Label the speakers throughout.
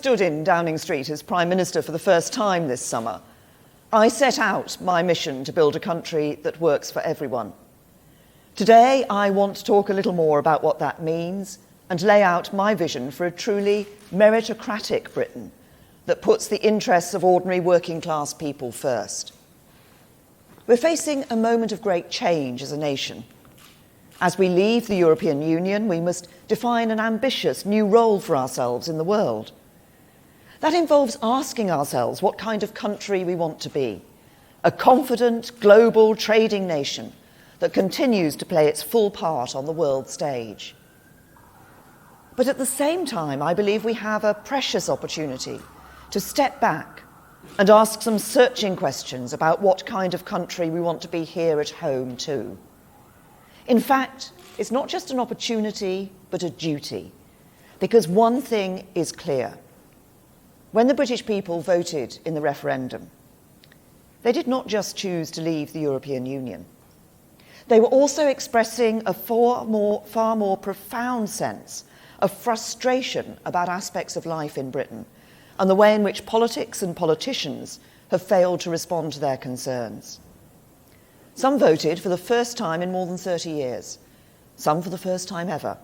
Speaker 1: stood in Downing Street as Prime Minister for the first time this summer, I set out my mission to build a country that works for everyone. Today, I want to talk a little more about what that means and lay out my vision for a truly meritocratic Britain that puts the interests of ordinary working class people first. We're facing a moment of great change as a nation. As we leave the European Union, we must define an ambitious new role for ourselves in the world. That involves asking ourselves what kind of country we want to be. A confident, global trading nation that continues to play its full part on the world stage. But at the same time, I believe we have a precious opportunity to step back and ask some searching questions about what kind of country we want to be here at home too. In fact, it's not just an opportunity, but a duty, because one thing is clear. When the British people voted in the referendum, they did not just choose to leave the European Union. They were also expressing a far more profound sense of frustration about aspects of life in Britain and the way in which politics and politicians have failed to respond to their concerns. Some voted for the first time in more than 30 years, some for the first time ever.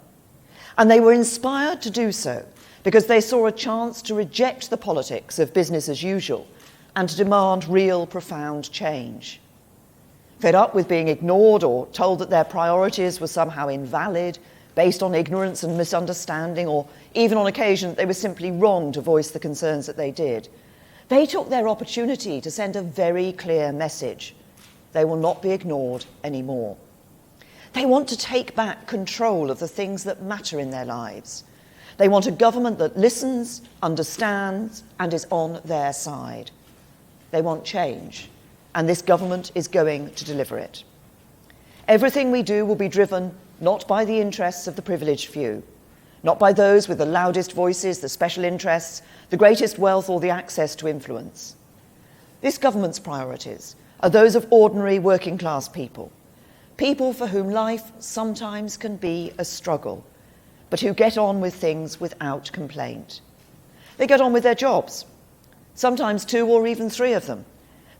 Speaker 1: And they were inspired to do so because they saw a chance to reject the politics of business as usual and to demand real, profound change. Fed up with being ignored or told that their priorities were somehow invalid, based on ignorance and misunderstanding, or even on occasion they were simply wrong to voice the concerns that they did, they took their opportunity to send a very clear message. They will not be ignored anymore. They want to take back control of the things that matter in their lives. They want a government that listens, understands, and is on their side. They want change, and this government is going to deliver it. Everything we do will be driven not by the interests of the privileged few, not by those with the loudest voices, the special interests, the greatest wealth, or the access to influence. This government's priorities are those of ordinary working class people, people for whom life sometimes can be a struggle, but who get on with things without complaint. They get on with their jobs, sometimes 2 or even 3 of them,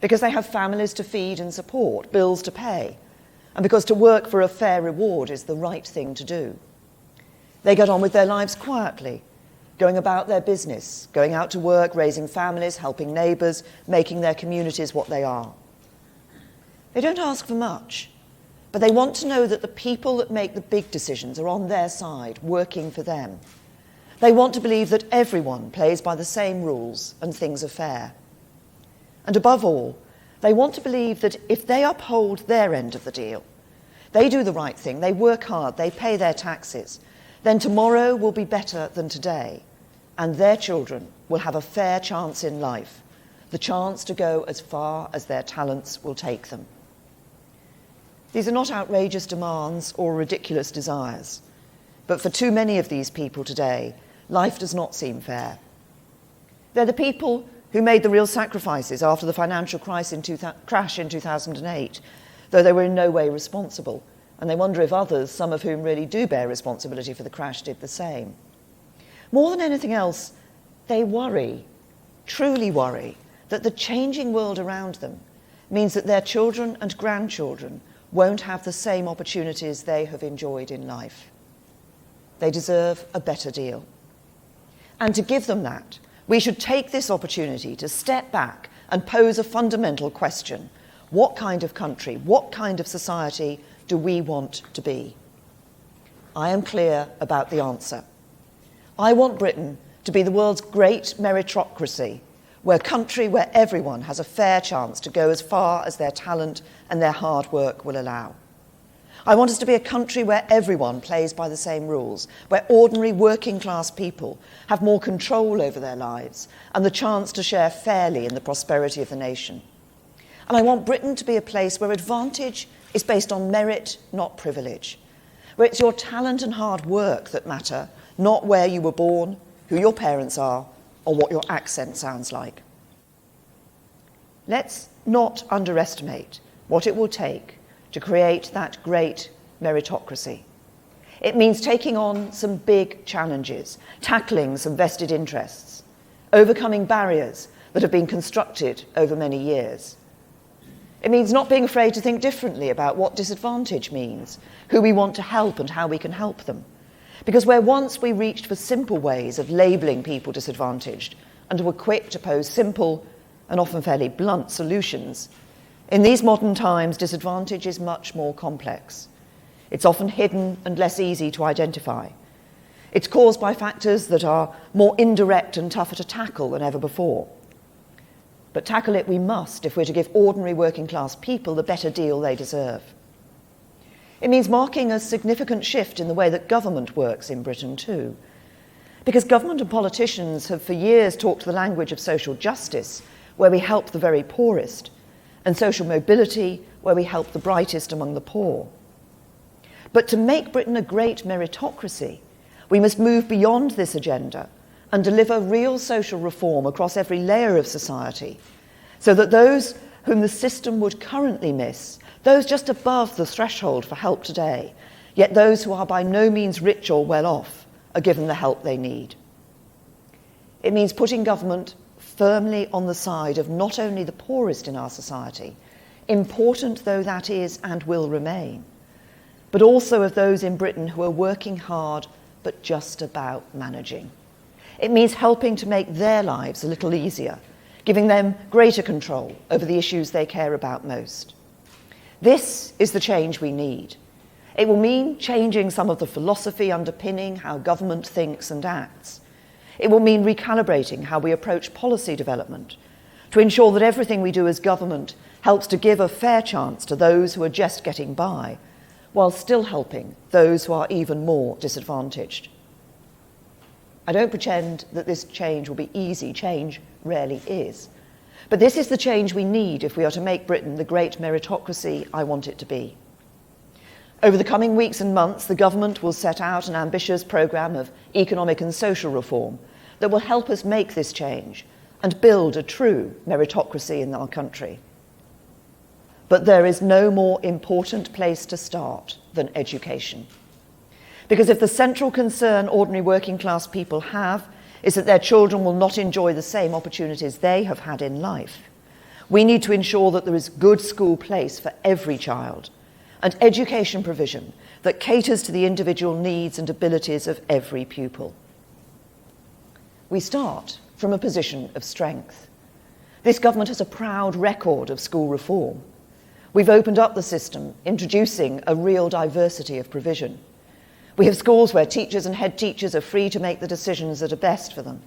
Speaker 1: because they have families to feed and support, bills to pay, and because to work for a fair reward is the right thing to do. They get on with their lives quietly, going about their business, going out to work, raising families, helping neighbours, making their communities what they are. They don't ask for much, but they want to know that the people that make the big decisions are on their side, working for them. They want to believe that everyone plays by the same rules and things are fair. And above all, they want to believe that if they uphold their end of the deal, they do the right thing, they work hard, they pay their taxes, then tomorrow will be better than today, and their children will have a fair chance in life, the chance to go as far as their talents will take them. These are not outrageous demands or ridiculous desires, but for too many of these people today, life does not seem fair. They're the people who made the real sacrifices after the financial crash in 2008, though they were in no way responsible, and they wonder if others, some of whom really do bear responsibility for the crash, did the same. More than anything else, they worry, truly worry, that the changing world around them means that their children and grandchildren won't have the same opportunities they have enjoyed in life. They deserve a better deal. And to give them that, we should take this opportunity to step back and pose a fundamental question. What kind of country, what kind of society do we want to be? I am clear about the answer. I want Britain to be the world's great meritocracy, where everyone has a fair chance to go as far as their talent and their hard work will allow. I want us to be a country where everyone plays by the same rules, where ordinary working class people have more control over their lives and the chance to share fairly in the prosperity of the nation. And I want Britain to be a place where advantage is based on merit, not privilege, where it's your talent and hard work that matter, not where you were born, who your parents are, or what your accent sounds like. Let's not underestimate what it will take to create that great meritocracy. It means taking on some big challenges, tackling some vested interests. overcoming barriers that have been constructed over many years. It means not being afraid to think differently about what disadvantage means, who we want to help and how we can help them. Because where once we reached for simple ways of labelling people disadvantaged and were quick to pose simple and often fairly blunt solutions, in these modern times, disadvantage is much more complex. It's often hidden and less easy to identify. It's caused by factors that are more indirect and tougher to tackle than ever before. But tackle it we must if we're to give ordinary working class people the better deal they deserve. It means marking a significant shift in the way that government works in Britain too. Because government and politicians have for years talked the language of social justice, where we help the very poorest, and social mobility, where we help the brightest among the poor. But to make Britain a great meritocracy, we must move beyond this agenda and deliver real social reform across every layer of society, so that those whom the system would currently miss, those just above the threshold for help today, yet those who are by no means rich or well off, are given the help they need. It means putting government firmly on the side of not only the poorest in our society, important though that is and will remain, but also of those in Britain who are working hard but just about managing. It means helping to make their lives a little easier, giving them greater control over the issues they care about most. This is the change we need. It will mean changing some of the philosophy underpinning how government thinks and acts. It will mean recalibrating how we approach policy development to ensure that everything we do as government helps to give a fair chance to those who are just getting by, while still helping those who are even more disadvantaged. I don't pretend that this change will be easy. Change rarely is. But this is the change we need if we are to make Britain the great meritocracy I want it to be. Over the coming weeks and months, the government will set out an ambitious programme of economic and social reform that will help us make this change and build a true meritocracy in our country. But there is no more important place to start than education. Because if the central concern ordinary working class people have is that their children will not enjoy the same opportunities they have had in life, we need to ensure that there is good school place for every child and education provision that caters to the individual needs and abilities of every pupil. We start from a position of strength. This government has a proud record of school reform. We've opened up the system, introducing a real diversity of provision. We have schools where teachers and head teachers are free to make the decisions that are best for them.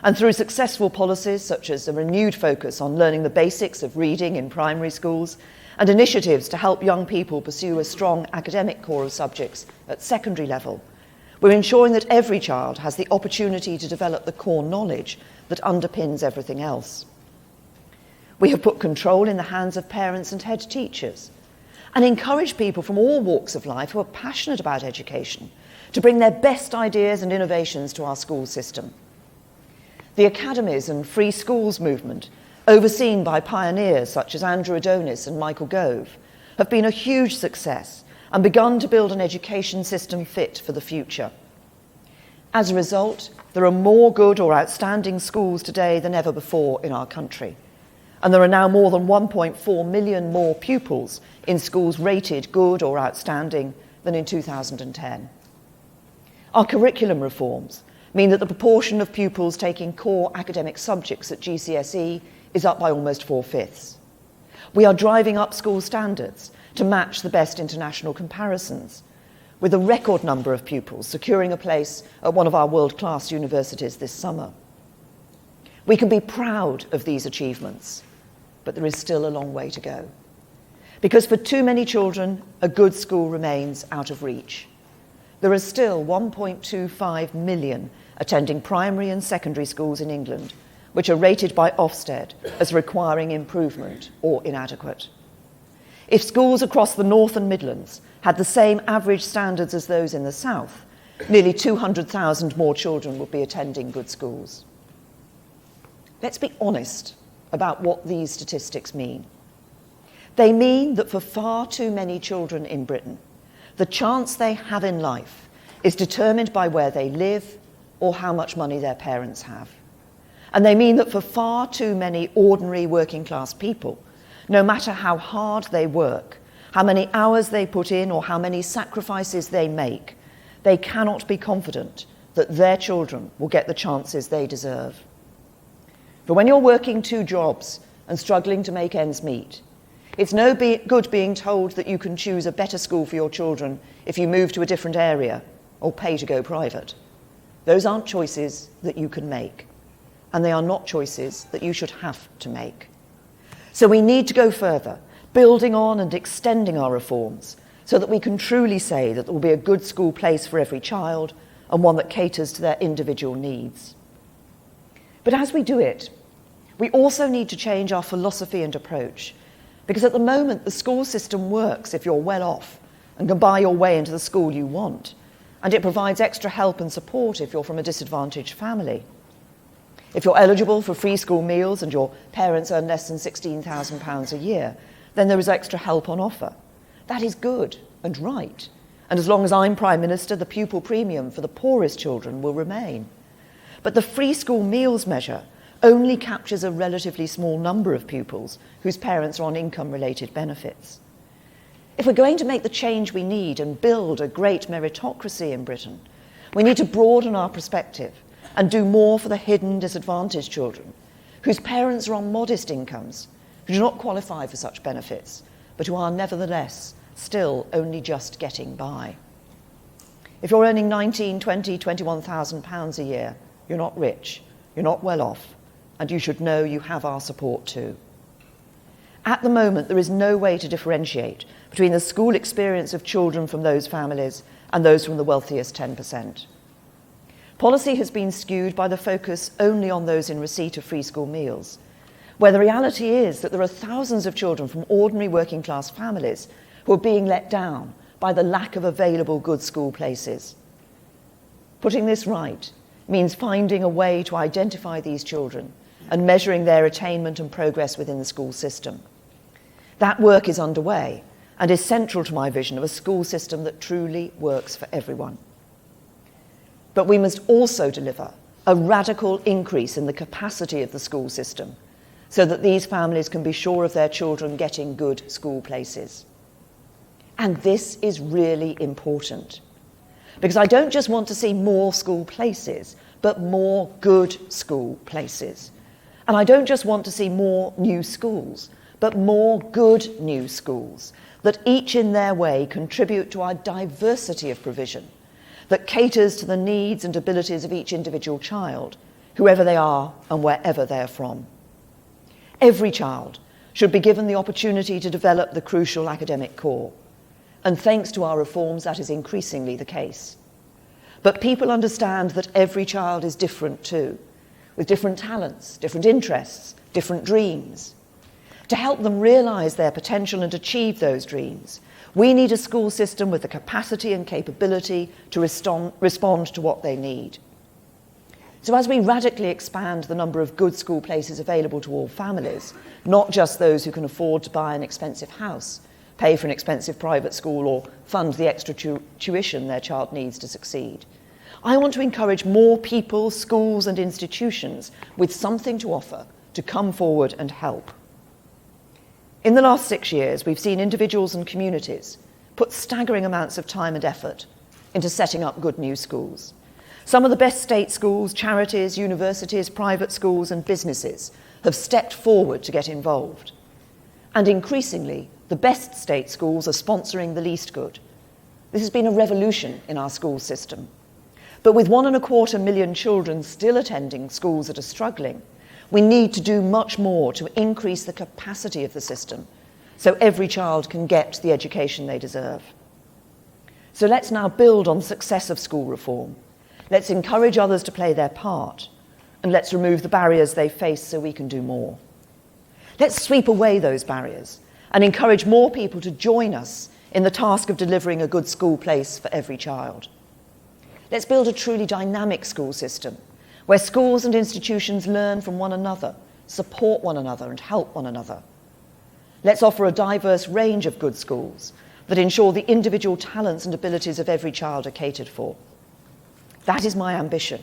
Speaker 1: And through successful policies such as a renewed focus on learning the basics of reading in primary schools and initiatives to help young people pursue a strong academic core of subjects at secondary level, we're ensuring that every child has the opportunity to develop the core knowledge that underpins everything else. We have put control in the hands of parents and head teachers and encourage people from all walks of life who are passionate about education to bring their best ideas and innovations to our school system. The academies and free schools movement, overseen by pioneers such as Andrew Adonis and Michael Gove, have been a huge success and begun to build an education system fit for the future. As a result, there are more good or outstanding schools today than ever before in our country. And there are now more than 1.4 million more pupils in schools rated good or outstanding than in 2010. Our curriculum reforms mean that the proportion of pupils taking core academic subjects at GCSE is up by almost 4/5. We are driving up school standards to match the best international comparisons, with a record number of pupils securing a place at one of our world-class universities this summer. We can be proud of these achievements, but there is still a long way to go. Because for too many children, a good school remains out of reach. There are still 1.25 million attending primary and secondary schools in England, which are rated by Ofsted as requiring improvement or inadequate. If schools across the North and Midlands had the same average standards as those in the South, nearly 200,000 more children would be attending good schools. Let's be honest about what these statistics mean. They mean that for far too many children in Britain, the chance they have in life is determined by where they live or how much money their parents have. And they mean that for far too many ordinary working class people, no matter how hard they work, how many hours they put in, or how many sacrifices they make, they cannot be confident that their children will get the chances they deserve. For when you're working 2 jobs and struggling to make ends meet, it's no good being told that you can choose a better school for your children if you move to a different area or pay to go private. Those aren't choices that you can make, and they are not choices that you should have to make. So we need to go further, building on and extending our reforms so that we can truly say that there will be a good school place for every child and one that caters to their individual needs. But as we do it, we also need to change our philosophy and approach, because at the moment the school system works if you're well off and can buy your way into the school you want, and it provides extra help and support if you're from a disadvantaged family. If you're eligible for free school meals and your parents earn less than £16,000 a year, then there is extra help on offer. That is good and right. And as long as I'm Prime Minister, the pupil premium for the poorest children will remain. But the free school meals measure only captures a relatively small number of pupils whose parents are on income-related benefits. If we're going to make the change we need and build a great meritocracy in Britain, we need to broaden our perspective and do more for the hidden disadvantaged children whose parents are on modest incomes, who do not qualify for such benefits, but who are nevertheless still only just getting by. If you're earning £19,000, £20,000, £21,000 a year, you're not rich, you're not well off, and you should know you have our support too. At the moment, there is no way to differentiate between the school experience of children from those families and those from the wealthiest 10%. Policy has been skewed by the focus only on those in receipt of free school meals, where the reality is that there are thousands of children from ordinary working class families who are being let down by the lack of available good school places. Putting this right means finding a way to identify these children and measuring their attainment and progress within the school system. That work is underway and is central to my vision of a school system that truly works for everyone. But we must also deliver a radical increase in the capacity of the school system so that these families can be sure of their children getting good school places. And this is really important, because I don't just want to see more school places, but more good school places. And I don't just want to see more new schools, but more good new schools that each in their way contribute to our diversity of provision, that caters to the needs and abilities of each individual child, whoever they are and wherever they are from. Every child should be given the opportunity to develop the crucial academic core, and thanks to our reforms, that is increasingly the case. But people understand that every child is different too, with different talents, different interests, different dreams. To help them realise their potential and achieve those dreams, we need a school system with the capacity and capability to respond to what they need. So as we radically expand the number of good school places available to all families, not just those who can afford to buy an expensive house, pay for an expensive private school, or fund the extra tuition their child needs to succeed, I want to encourage more people, schools and institutions with something to offer to come forward and help. In the last 6 years, we've seen individuals and communities put staggering amounts of time and effort into setting up good new schools. Some of the best state schools, charities, universities, private schools and businesses have stepped forward to get involved. And increasingly, the best state schools are sponsoring the least good. This has been a revolution in our school system. But with 1.25 million children still attending schools that are struggling, we need to do much more to increase the capacity of the system so every child can get the education they deserve. So let's now build on the success of school reform. Let's encourage others to play their part, and let's remove the barriers they face so we can do more. Let's sweep away those barriers and encourage more people to join us in the task of delivering a good school place for every child. Let's build a truly dynamic school system where schools and institutions learn from one another, support one another and help one another. Let's offer a diverse range of good schools that ensure the individual talents and abilities of every child are catered for. That is my ambition.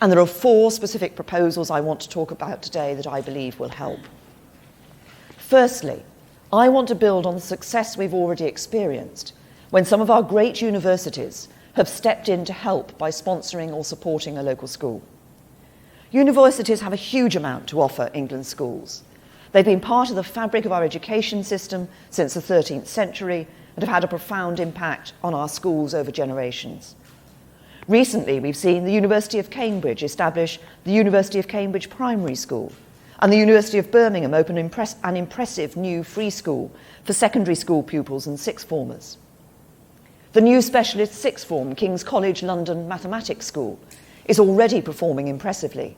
Speaker 1: And there are 4 specific proposals I want to talk about today that I believe will help. Firstly, I want to build on the success we've already experienced when some of our great universities have stepped in to help by sponsoring or supporting a local school. Universities have a huge amount to offer England's schools. They've been part of the fabric of our education system since the 13th century and have had a profound impact on our schools over generations. Recently, we've seen the University of Cambridge establish the University of Cambridge Primary School, and the University of Birmingham open an impressive new free school for secondary school pupils and sixth formers. The new specialist sixth form King's College London Mathematics School is already performing impressively,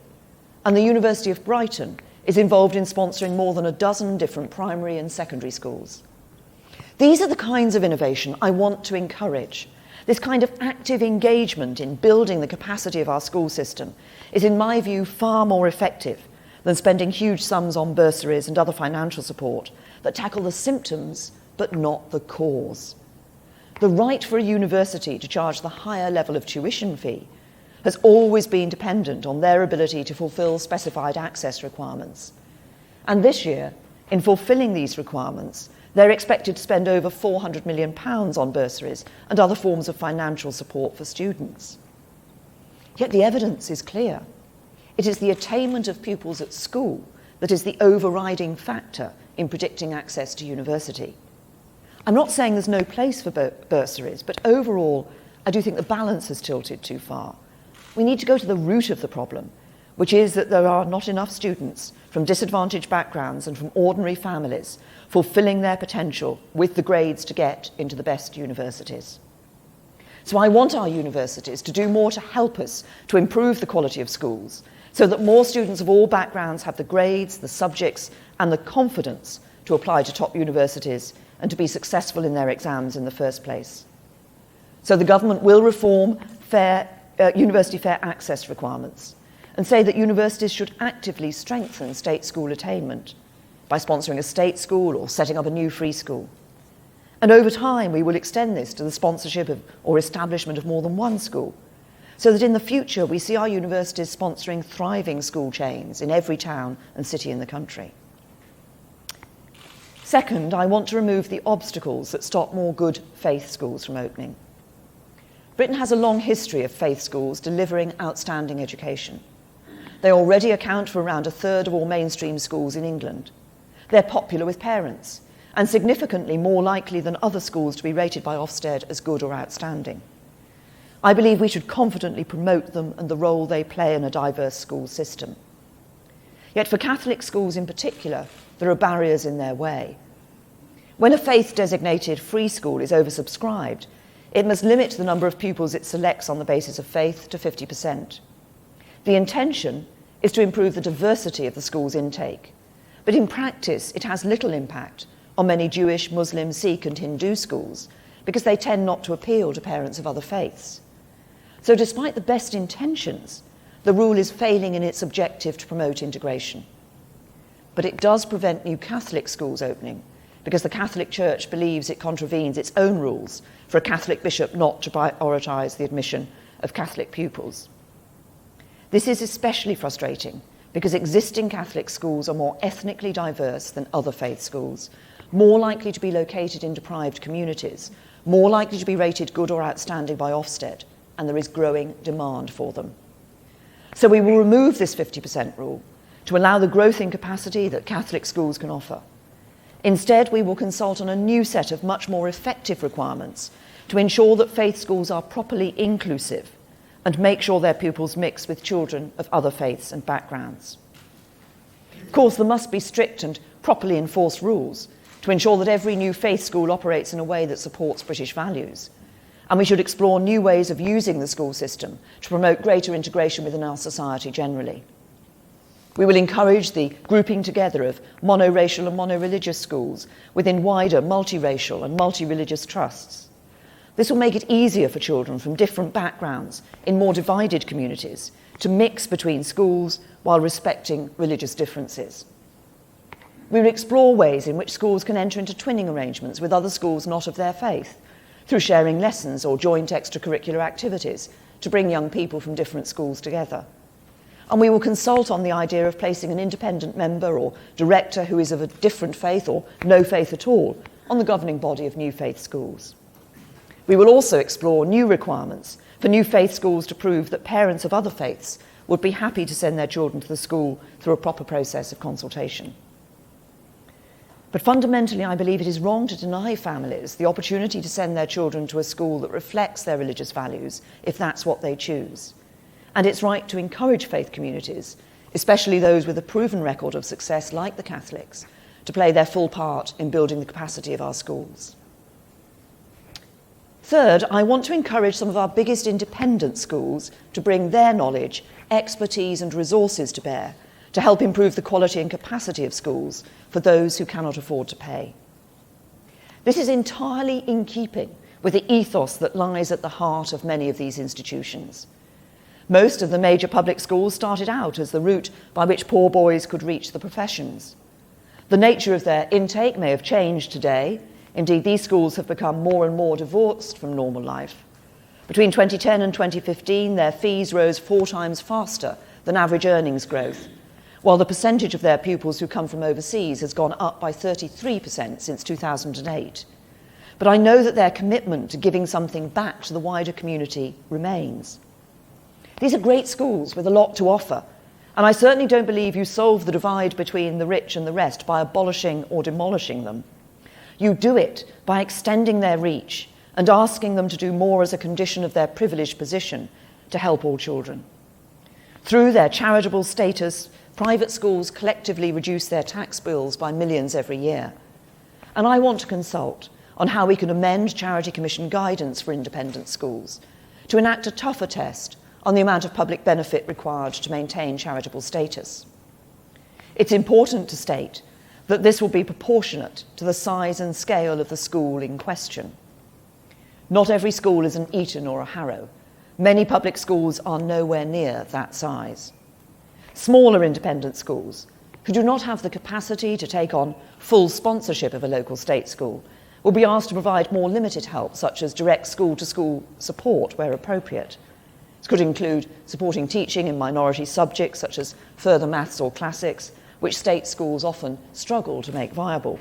Speaker 1: and the University of Brighton is involved in sponsoring more than a dozen different primary and secondary schools. These are the kinds of innovation I want to encourage. This kind of active engagement in building the capacity of our school system is, in my view, far more effective than spending huge sums on bursaries and other financial support that tackle the symptoms but not the cause. The right for a university to charge the higher level of tuition fee has always been dependent on their ability to fulfil specified access requirements. And this year, in fulfilling these requirements, they're expected to spend over £400 million on bursaries and other forms of financial support for students. Yet the evidence is clear. It is the attainment of pupils at school that is the overriding factor in predicting access to university. I'm not saying there's no place for bursaries, but overall, I do think the balance has tilted too far. We need to go to the root of the problem, which is that there are not enough students from disadvantaged backgrounds and from ordinary families fulfilling their potential with the grades to get into the best universities. So I want our universities to do more to help us to improve the quality of schools so that more students of all backgrounds have the grades, the subjects, and the confidence to apply to top universities and to be successful in their exams in the first place. So the government will reform university fair access requirements and say that universities should actively strengthen state school attainment by sponsoring a state school or setting up a new free school. And over time, we will extend this to the sponsorship of or establishment of more than one school, so that in the future we see our universities sponsoring thriving school chains in every town and city in the country. Second, I want to remove the obstacles that stop more good faith schools from opening. Britain has a long history of faith schools delivering outstanding education. They already account for around a third of all mainstream schools in England. They're popular with parents and significantly more likely than other schools to be rated by Ofsted as good or outstanding. I believe we should confidently promote them and the role they play in a diverse school system. Yet for Catholic schools in particular, there are barriers in their way. When a faith-designated free school is oversubscribed, it must limit the number of pupils it selects on the basis of faith to 50%. The intention is to improve the diversity of the school's intake, but in practice it has little impact on many Jewish, Muslim, Sikh and Hindu schools because they tend not to appeal to parents of other faiths. So despite the best intentions, the rule is failing in its objective to promote integration. But it does prevent new Catholic schools opening because the Catholic Church believes it contravenes its own rules for a Catholic bishop not to prioritise the admission of Catholic pupils. This is especially frustrating because existing Catholic schools are more ethnically diverse than other faith schools, more likely to be located in deprived communities, more likely to be rated good or outstanding by Ofsted, and there is growing demand for them. So we will remove this 50% rule to allow the growth in capacity that Catholic schools can offer. Instead, we will consult on a new set of much more effective requirements to ensure that faith schools are properly inclusive and make sure their pupils mix with children of other faiths and backgrounds. Of course, there must be strict and properly enforced rules to ensure that every new faith school operates in a way that supports British values. And we should explore new ways of using the school system to promote greater integration within our society generally. We will encourage the grouping together of monoracial and monoreligious schools within wider multiracial and multi-religious trusts. This will make it easier for children from different backgrounds in more divided communities to mix between schools while respecting religious differences. We will explore ways in which schools can enter into twinning arrangements with other schools not of their faith, through sharing lessons or joint extracurricular activities to bring young people from different schools together. And we will consult on the idea of placing an independent member or director who is of a different faith or no faith at all on the governing body of new faith schools. We will also explore new requirements for new faith schools to prove that parents of other faiths would be happy to send their children to the school through a proper process of consultation. But fundamentally, I believe it is wrong to deny families the opportunity to send their children to a school that reflects their religious values, if that's what they choose. And it's right to encourage faith communities, especially those with a proven record of success like the Catholics, to play their full part in building the capacity of our schools. Third, I want to encourage some of our biggest independent schools to bring their knowledge, expertise and resources to bear to help improve the quality and capacity of schools for those who cannot afford to pay. This is entirely in keeping with the ethos that lies at the heart of many of these institutions. Most of the major public schools started out as the route by which poor boys could reach the professions. The nature of their intake may have changed today. Indeed, these schools have become more and more divorced from normal life. Between 2010 and 2015, their fees rose 4 times faster than average earnings growth, while the percentage of their pupils who come from overseas has gone up by 33% since 2008. But I know that their commitment to giving something back to the wider community remains. These are great schools with a lot to offer, and I certainly don't believe you solve the divide between the rich and the rest by abolishing or demolishing them. You do it by extending their reach and asking them to do more as a condition of their privileged position to help all children. Through their charitable status, private schools collectively reduce their tax bills by millions every year. And I want to consult on how we can amend Charity Commission guidance for independent schools to enact a tougher test on the amount of public benefit required to maintain charitable status. It's important to state that this will be proportionate to the size and scale of the school in question. Not every school is an Eton or a Harrow. Many public schools are nowhere near that size. Smaller independent schools, who do not have the capacity to take on full sponsorship of a local state school, will be asked to provide more limited help, such as direct school-to-school support where appropriate. This could include supporting teaching in minority subjects, such as further maths or classics, which state schools often struggle to make viable.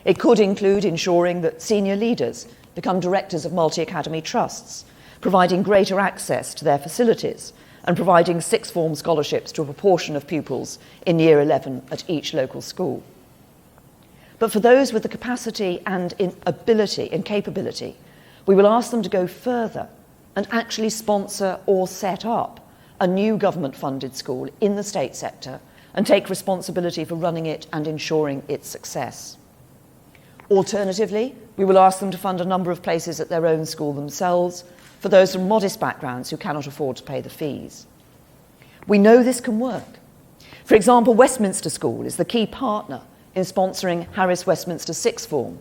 Speaker 1: It could include ensuring that senior leaders become directors of multi-academy trusts, providing greater access to their facilities and providing sixth form scholarships to a proportion of pupils in Year 11 at each local school. But for those with the capacity and ability and capability, we will ask them to go further and actually sponsor or set up a new government-funded school in the state sector and take responsibility for running it and ensuring its success. Alternatively, we will ask them to fund a number of places at their own school themselves for those from modest backgrounds who cannot afford to pay the fees. We know this can work. For example, Westminster School is the key partner in sponsoring Harris Westminster Sixth Form,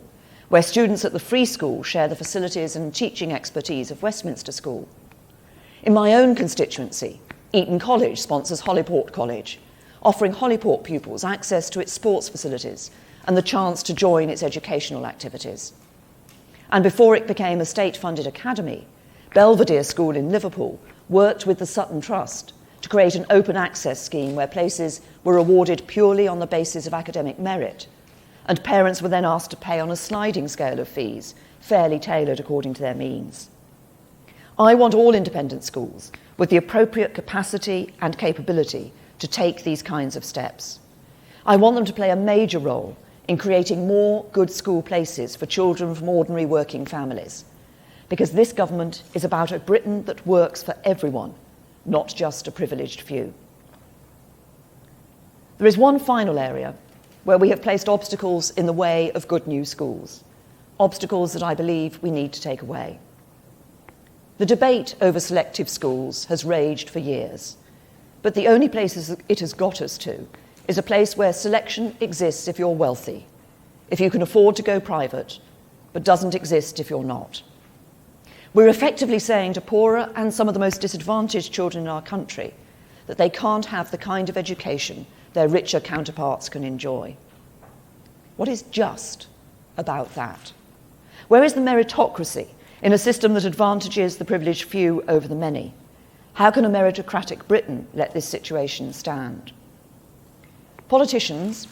Speaker 1: where students at the Free School share the facilities and teaching expertise of Westminster School. In my own constituency, Eton College sponsors Holyport College, offering Holyport pupils access to its sports facilities and the chance to join its educational activities. And before it became a state-funded academy, Belvedere School in Liverpool worked with the Sutton Trust to create an open access scheme where places were awarded purely on the basis of academic merit, and parents were then asked to pay on a sliding scale of fees, fairly tailored according to their means. I want all independent schools with the appropriate capacity and capability to take these kinds of steps. I want them to play a major role in creating more good school places for children from ordinary working families, because this government is about a Britain that works for everyone, not just a privileged few. There is one final area where we have placed obstacles in the way of good new schools, obstacles that I believe we need to take away. The debate over selective schools has raged for years, but the only place it has got us to is a place where selection exists if you're wealthy, if you can afford to go private, but doesn't exist if you're not. We're effectively saying to poorer and some of the most disadvantaged children in our country that they can't have the kind of education their richer counterparts can enjoy. What is just about that? Where is the meritocracy in a system that advantages the privileged few over the many? How can a meritocratic Britain let this situation stand? Politicians,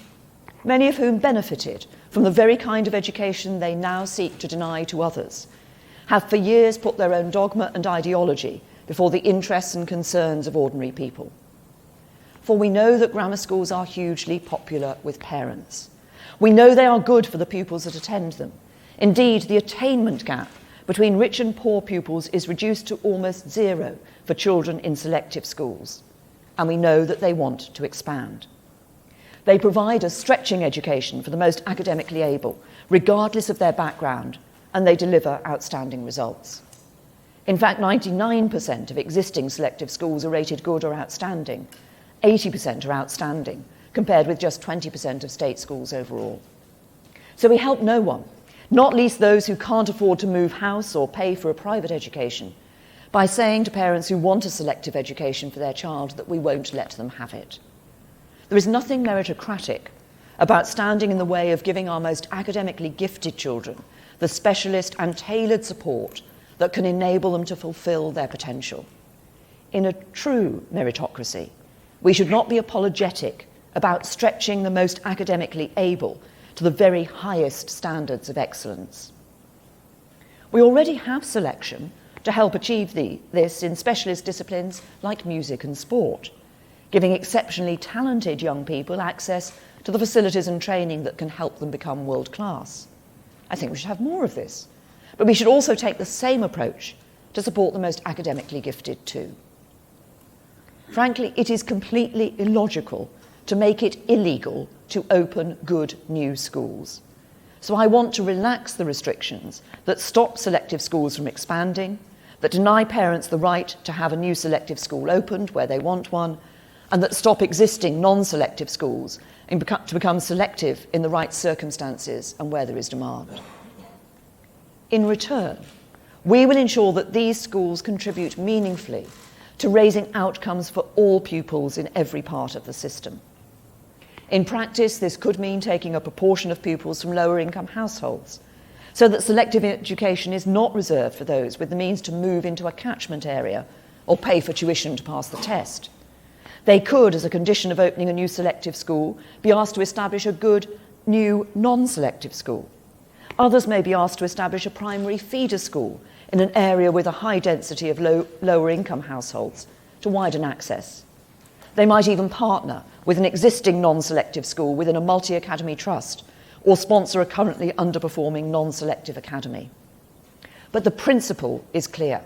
Speaker 1: many of whom benefited from the very kind of education they now seek to deny to others, have for years put their own dogma and ideology before the interests and concerns of ordinary people. For we know that grammar schools are hugely popular with parents. We know they are good for the pupils that attend them. Indeed, the attainment gap between rich and poor pupils is reduced to almost zero for children in selective schools, and we know that they want to expand. They provide a stretching education for the most academically able, regardless of their background, and they deliver outstanding results. In fact, 99% of existing selective schools are rated good or outstanding. 80% are outstanding, compared with just 20% of state schools overall. So we help no one, not least those who can't afford to move house or pay for a private education, by saying to parents who want a selective education for their child that we won't let them have it. There is nothing meritocratic about standing in the way of giving our most academically gifted children the specialist and tailored support that can enable them to fulfill their potential. In a true meritocracy, we should not be apologetic about stretching the most academically able to the very highest standards of excellence. We already have selection to help achieve this in specialist disciplines like music and sport, giving exceptionally talented young people access to the facilities and training that can help them become world class. I think we should have more of this, but we should also take the same approach to support the most academically gifted too. Frankly, it is completely illogical to make it illegal to open good new schools. So I want to relax the restrictions that stop selective schools from expanding, that deny parents the right to have a new selective school opened where they want one, and that stop existing non-selective schools to become selective in the right circumstances and where there is demand. In return, we will ensure that these schools contribute meaningfully to raising outcomes for all pupils in every part of the system. In practice, this could mean taking a proportion of pupils from lower income households, so that selective education is not reserved for those with the means to move into a catchment area or pay for tuition to pass the test. They could, as a condition of opening a new selective school, be asked to establish a good new non-selective school. Others may be asked to establish a primary feeder school in an area with a high density of lower income households to widen access. They might even partner with an existing non-selective school within a multi-academy trust or sponsor a currently underperforming non-selective academy. But the principle is clear.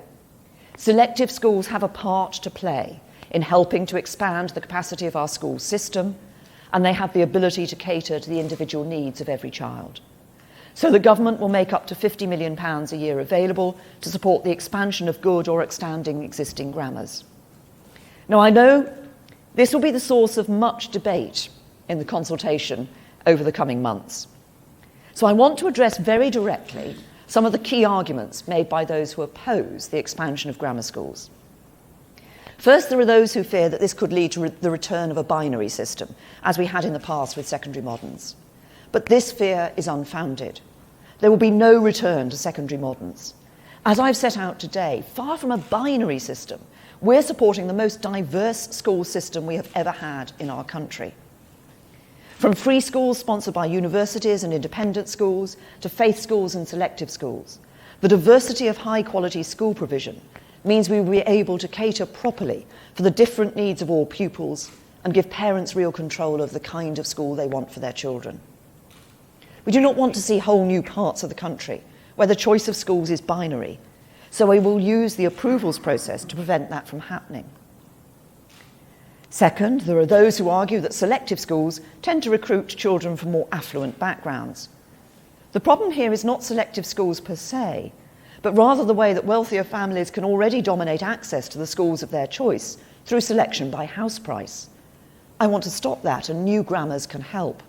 Speaker 1: Selective schools have a part to play in helping to expand the capacity of our school system, and they have the ability to cater to the individual needs of every child. So the government will make up to £50 million a year available to support the expansion of good or outstanding existing grammars. Now, I know this will be the source of much debate in the consultation over the coming months. So I want to address very directly some of the key arguments made by those who oppose the expansion of grammar schools. First, there are those who fear that this could lead to the return of a binary system, as we had in the past with secondary moderns. But this fear is unfounded. There will be no return to secondary moderns. As I've set out today, far from a binary system, we're supporting the most diverse school system we have ever had in our country. From free schools sponsored by universities and independent schools to faith schools and selective schools, the diversity of high-quality school provision means we will be able to cater properly for the different needs of all pupils and give parents real control of the kind of school they want for their children. We do not want to see whole new parts of the country where the choice of schools is binary, so we will use the approvals process to prevent that from happening. Second, there are those who argue that selective schools tend to recruit children from more affluent backgrounds. The problem here is not selective schools per se, but rather the way that wealthier families can already dominate access to the schools of their choice through selection by house price. I want to stop that, and new grammars can help.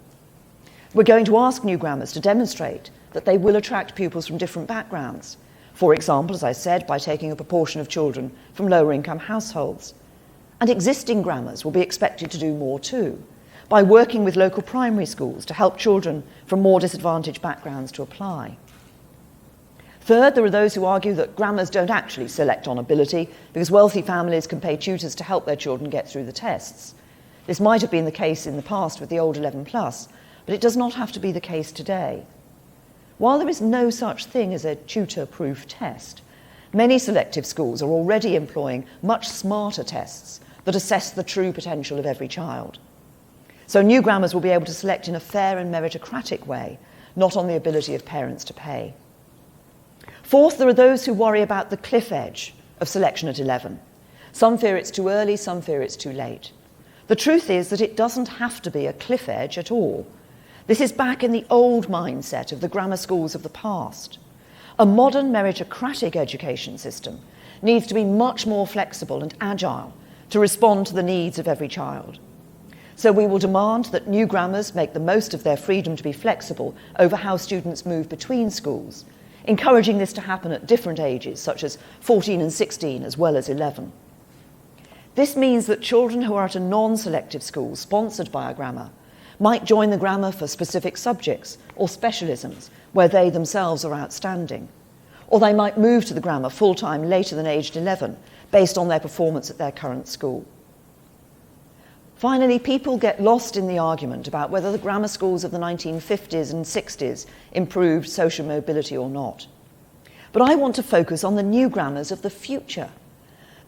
Speaker 1: We're going to ask new grammars to demonstrate that they will attract pupils from different backgrounds. For example, as I said, by taking a proportion of children from lower income households. And existing grammars will be expected to do more too, by working with local primary schools to help children from more disadvantaged backgrounds to apply. Third, there are those who argue that grammars don't actually select on ability because wealthy families can pay tutors to help their children get through the tests. This might have been the case in the past with the old 11+, but it does not have to be the case today. While there is no such thing as a tutor-proof test, many selective schools are already employing much smarter tests that assess the true potential of every child. So new grammars will be able to select in a fair and meritocratic way, not on the ability of parents to pay. Fourth, there are those who worry about the cliff edge of selection at 11. Some fear it's too early, some fear it's too late. The truth is that it doesn't have to be a cliff edge at all. This is back in the old mindset of the grammar schools of the past. A modern meritocratic education system needs to be much more flexible and agile to respond to the needs of every child. So we will demand that new grammars make the most of their freedom to be flexible over how students move between schools, encouraging this to happen at different ages, such as 14 and 16 as well as 11. This means that children who are at a non-selective school sponsored by a grammar might join the grammar for specific subjects or specialisms where they themselves are outstanding. Or they might move to the grammar full-time later than aged 11 based on their performance at their current school. Finally, people get lost in the argument about whether the grammar schools of the 1950s and 60s improved social mobility or not. But I want to focus on the new grammars of the future,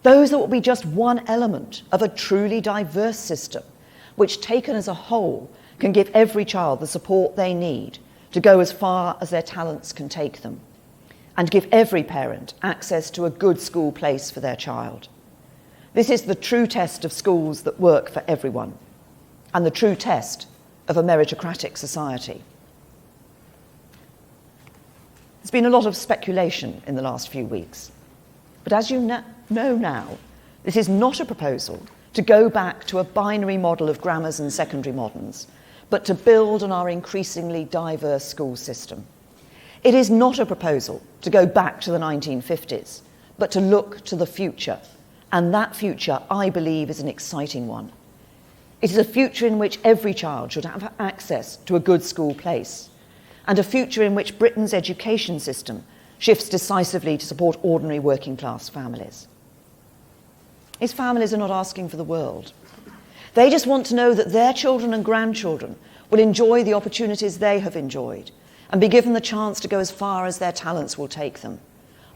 Speaker 1: those that will be just one element of a truly diverse system, which taken as a whole can give every child the support they need to go as far as their talents can take them, and give every parent access to a good school place for their child. This is the true test of schools that work for everyone, and the true test of a meritocratic society. There's been a lot of speculation in the last few weeks, but as you know now, this is not a proposal to go back to a binary model of grammars and secondary moderns, but to build on our increasingly diverse school system. It is not a proposal to go back to the 1950s, but to look to the future. And that future, I believe, is an exciting one. It is a future in which every child should have access to a good school place, and a future in which Britain's education system shifts decisively to support ordinary working class families. His families are not asking for the world. They just want to know that their children and grandchildren will enjoy the opportunities they have enjoyed and be given the chance to go as far as their talents will take them,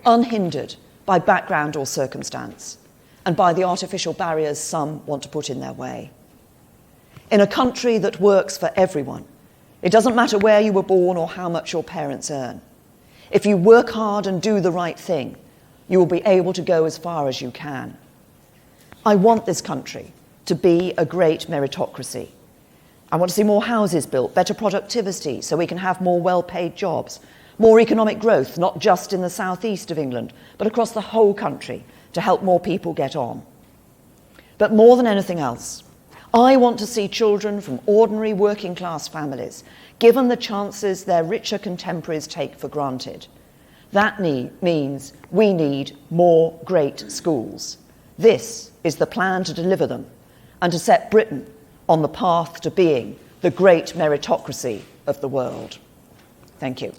Speaker 1: unhindered by background or circumstance, and by the artificial barriers some want to put in their way. In a country that works for everyone, it doesn't matter where you were born or how much your parents earn. If you work hard and do the right thing, you will be able to go as far as you can. I want this country to be a great meritocracy. I want to see more houses built, better productivity, so we can have more well-paid jobs, more economic growth, not just in the southeast of England, but across the whole country, to help more people get on. But more than anything else, I want to see children from ordinary working class families given the chances their richer contemporaries take for granted. That means we need more great schools. This is the plan to deliver them and to set Britain on the path to being the great meritocracy of the world. Thank you.